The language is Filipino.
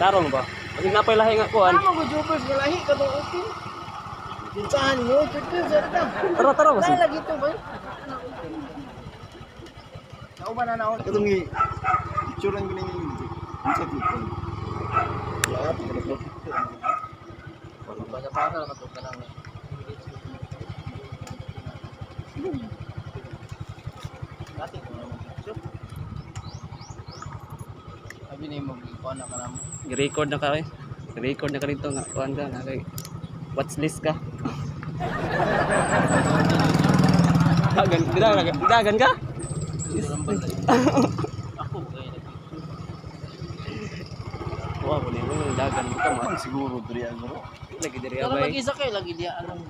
Tarong ba? Kasi napay lahi nga kuan. Tama ko jupers galahi ka to okay. Dinsahan mo, jupers zeta. Tara ba si? Lagi to ba? Kauban na ako. Katong itsura ko ninyo sa tipon. Ya, tingnan ko. Basa-basa na to kanang. Dati ko na mo. Sabi ni mo kuan na kanamo. I-record na ka eh. I-record na ka dito nga kuan ka na kay watch list ka. Dagan ka? Ako kay Wow, wala mo yung dagan mo ka Siguro diri ang guro. lagi diri Pero abay. mag-isa kay lagi dia anong